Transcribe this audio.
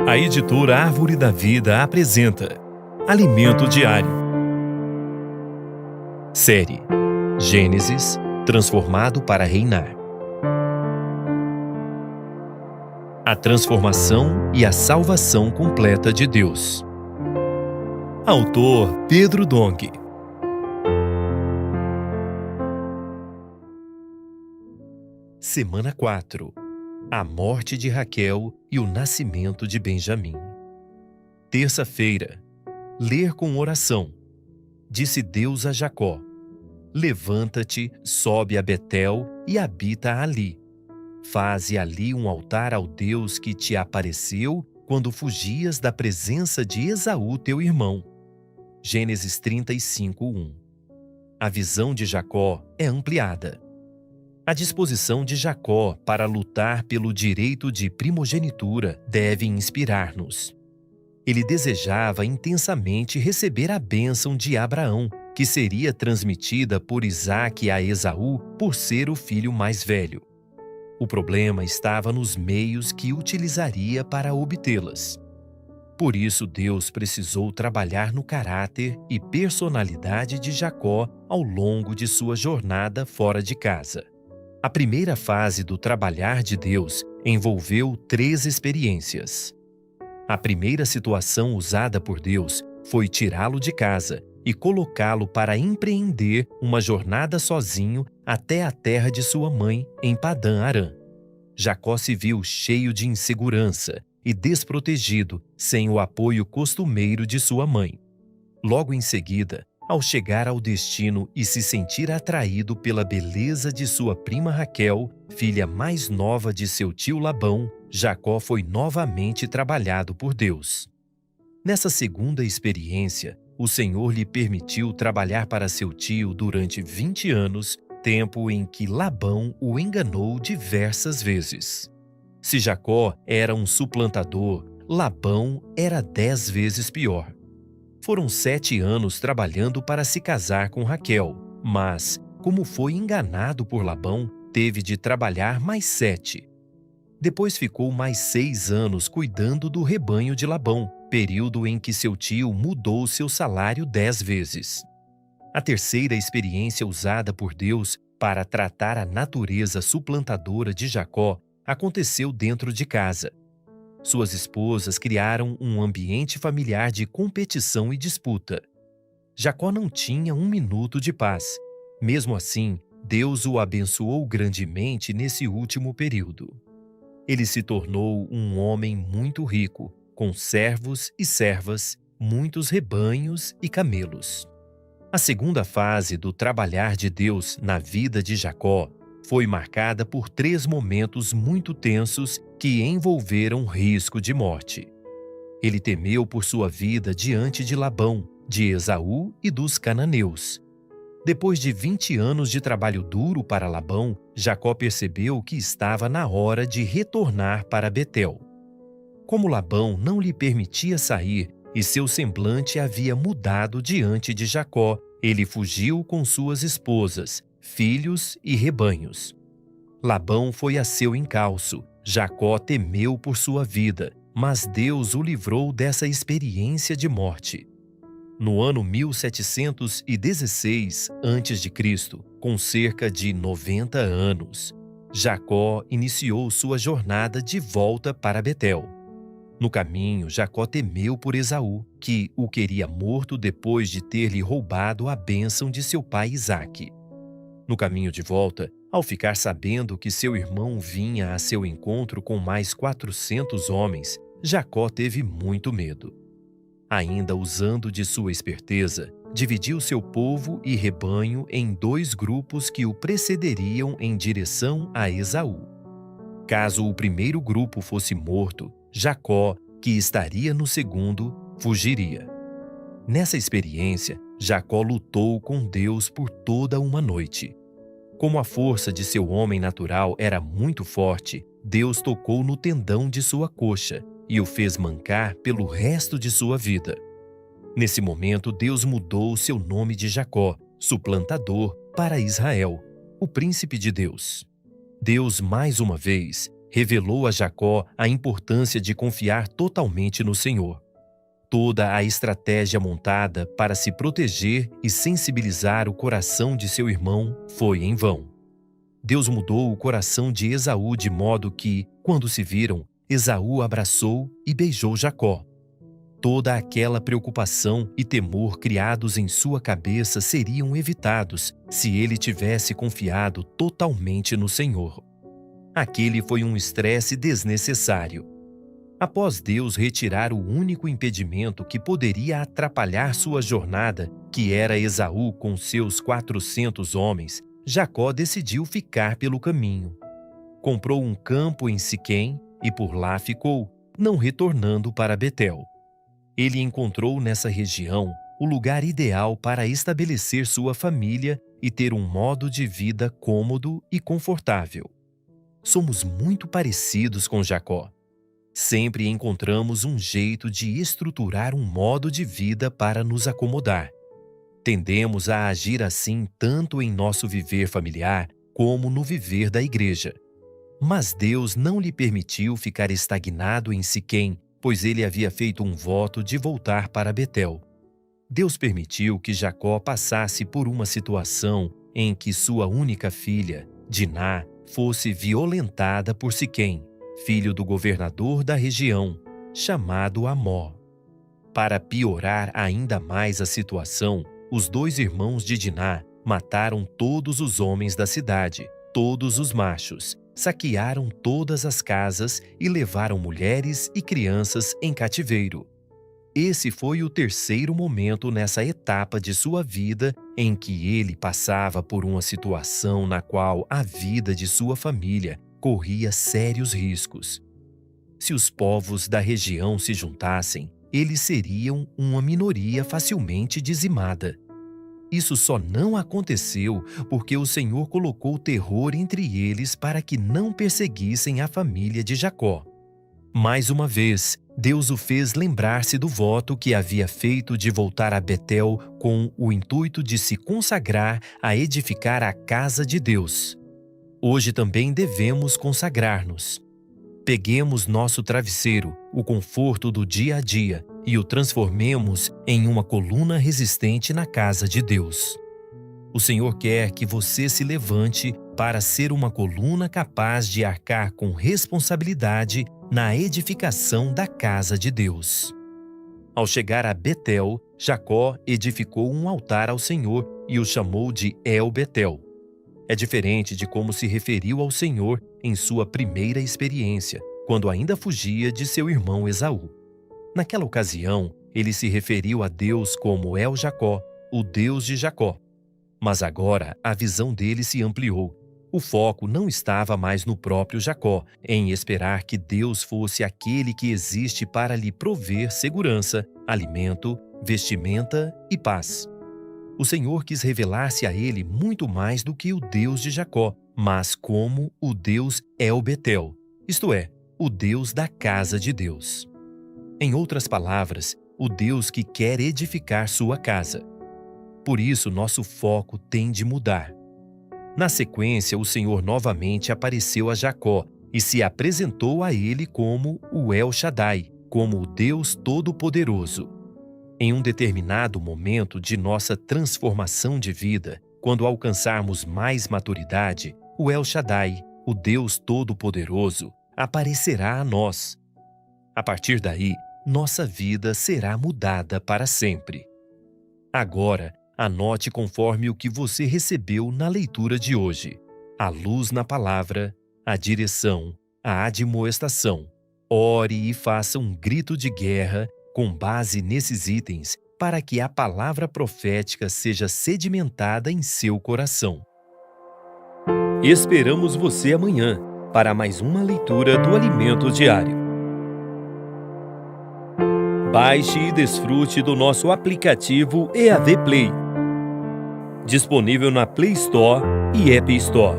A editora Árvore da Vida apresenta Alimento Diário. Série Gênesis, transformado para reinar. A transformação e a salvação completa de Deus. Autor Pedro Dong. Semana 4. A morte de Raquel e o nascimento de Benjamim. Terça-feira. Ler com oração. Disse Deus a Jacó: levanta-te, sobe a Betel e habita ali. Faze ali um altar ao Deus que te apareceu quando fugias da presença de Esaú, teu irmão. Gênesis 35:1. A visão de Jacó é ampliada. A disposição de Jacó para lutar pelo direito de primogenitura deve inspirar-nos. Ele desejava intensamente receber a bênção de Abraão, que seria transmitida por Isaque a Esaú por ser o filho mais velho. O problema estava nos meios que utilizaria para obtê-las. Por isso, Deus precisou trabalhar no caráter e personalidade de Jacó ao longo de sua jornada fora de casa. A primeira fase do trabalhar de Deus envolveu 3 experiências. A primeira situação usada por Deus foi tirá-lo de casa e colocá-lo para empreender uma jornada sozinho até a terra de sua mãe, em Padã-Arã. Jacó se viu cheio de insegurança e desprotegido, sem o apoio costumeiro de sua mãe. Logo em seguida, ao chegar ao destino e se sentir atraído pela beleza de sua prima Raquel, filha mais nova de seu tio Labão, Jacó foi novamente trabalhado por Deus. Nessa segunda experiência, o Senhor lhe permitiu trabalhar para seu tio durante 20 anos, tempo em que Labão o enganou diversas vezes. Se Jacó era um suplantador, Labão era 10 vezes pior. Foram 7 anos trabalhando para se casar com Raquel, mas, como foi enganado por Labão, teve de trabalhar mais 7. Depois ficou mais 6 anos cuidando do rebanho de Labão, período em que seu tio mudou seu salário 10 vezes. A terceira experiência usada por Deus para tratar a natureza suplantadora de Jacó aconteceu dentro de casa. Suas esposas criaram um ambiente familiar de competição e disputa. Jacó não tinha um minuto de paz. Mesmo assim, Deus o abençoou grandemente nesse último período. Ele se tornou um homem muito rico, com servos e servas, muitos rebanhos e camelos. A segunda fase do trabalhar de Deus na vida de Jacó foi marcada por 3 momentos muito tensos que envolveram risco de morte. Ele temeu por sua vida diante de Labão, de Esaú e dos cananeus. Depois de 20 anos de trabalho duro para Labão, Jacó percebeu que estava na hora de retornar para Betel. Como Labão não lhe permitia sair e seu semblante havia mudado diante de Jacó, ele fugiu com suas esposas, filhos e rebanhos. Labão foi a seu encalço. Jacó temeu por sua vida, mas Deus o livrou dessa experiência de morte. No ano 1716 a.C., com cerca de 90 anos, Jacó iniciou sua jornada de volta para Betel. No caminho, Jacó temeu por Esaú, que o queria morto depois de ter-lhe roubado a bênção de seu pai Isaque. No caminho de volta, ao ficar sabendo que seu irmão vinha a seu encontro com mais 400 homens, Jacó teve muito medo. Ainda usando de sua esperteza, dividiu seu povo e rebanho em 2 grupos que o precederiam em direção a Esaú. Caso o primeiro grupo fosse morto, Jacó, que estaria no segundo, fugiria. Nessa experiência, Jacó lutou com Deus por toda uma noite. Como a força de seu homem natural era muito forte, Deus tocou no tendão de sua coxa e o fez mancar pelo resto de sua vida. Nesse momento, Deus mudou seu nome de Jacó, suplantador, para Israel, o príncipe de Deus. Deus, mais uma vez, revelou a Jacó a importância de confiar totalmente no Senhor. Toda a estratégia montada para se proteger e sensibilizar o coração de seu irmão foi em vão. Deus mudou o coração de Esaú de modo que, quando se viram, Esaú abraçou e beijou Jacó. Toda aquela preocupação e temor criados em sua cabeça seriam evitados se ele tivesse confiado totalmente no Senhor. Aquele foi um estresse desnecessário. Após Deus retirar o único impedimento que poderia atrapalhar sua jornada, que era Esaú com seus 400 homens, Jacó decidiu ficar pelo caminho. Comprou um campo em Siquém e por lá ficou, não retornando para Betel. Ele encontrou nessa região o lugar ideal para estabelecer sua família e ter um modo de vida cômodo e confortável. Somos muito parecidos com Jacó. Sempre encontramos um jeito de estruturar um modo de vida para nos acomodar. Tendemos a agir assim tanto em nosso viver familiar como no viver da igreja. Mas Deus não lhe permitiu ficar estagnado em Siquém, pois ele havia feito um voto de voltar para Betel. Deus permitiu que Jacó passasse por uma situação em que sua única filha, Diná, fosse violentada por Siquém, filho do governador da região, chamado Amó. Para piorar ainda mais a situação, os 2 irmãos de Diná mataram todos os homens da cidade, todos os machos, saquearam todas as casas e levaram mulheres e crianças em cativeiro. Esse foi o terceiro momento nessa etapa de sua vida em que ele passava por uma situação na qual a vida de sua família corria sérios riscos. Se os povos da região se juntassem, eles seriam uma minoria facilmente dizimada. Isso só não aconteceu porque o Senhor colocou terror entre eles para que não perseguissem a família de Jacó. Mais uma vez, Deus o fez lembrar-se do voto que havia feito de voltar a Betel com o intuito de se consagrar a edificar a casa de Deus. Hoje também devemos consagrar-nos. Peguemos nosso travesseiro, o conforto do dia a dia, e o transformemos em uma coluna resistente na casa de Deus. O Senhor quer que você se levante para ser uma coluna capaz de arcar com responsabilidade na edificação da casa de Deus. Ao chegar a Betel, Jacó edificou um altar ao Senhor e o chamou de El-Betel. É diferente de como se referiu ao Senhor em sua primeira experiência, quando ainda fugia de seu irmão Esaú. Naquela ocasião, ele se referiu a Deus como El-Jacó, o Deus de Jacó. Mas agora a visão dele se ampliou. O foco não estava mais no próprio Jacó, em esperar que Deus fosse aquele que existe para lhe prover segurança, alimento, vestimenta e paz. O Senhor quis revelar-se a ele muito mais do que o Deus de Jacó, mas como o Deus El-Betel, isto é, o Deus da casa de Deus. Em outras palavras, o Deus que quer edificar sua casa. Por isso, nosso foco tem de mudar. Na sequência, o Senhor novamente apareceu a Jacó e se apresentou a ele como o El Shaddai, como o Deus Todo-Poderoso. Em um determinado momento de nossa transformação de vida, quando alcançarmos mais maturidade, o El Shaddai, o Deus Todo-Poderoso, aparecerá a nós. A partir daí, nossa vida será mudada para sempre. Agora, anote conforme o que você recebeu na leitura de hoje: a luz na palavra, a direção, a admoestação. Ore e faça um grito de guerra com base nesses itens para que a palavra profética seja sedimentada em seu coração. Esperamos você amanhã para mais uma leitura do Alimento Diário. Baixe e desfrute do nosso aplicativo EAD Play, disponível na Play Store e App Store.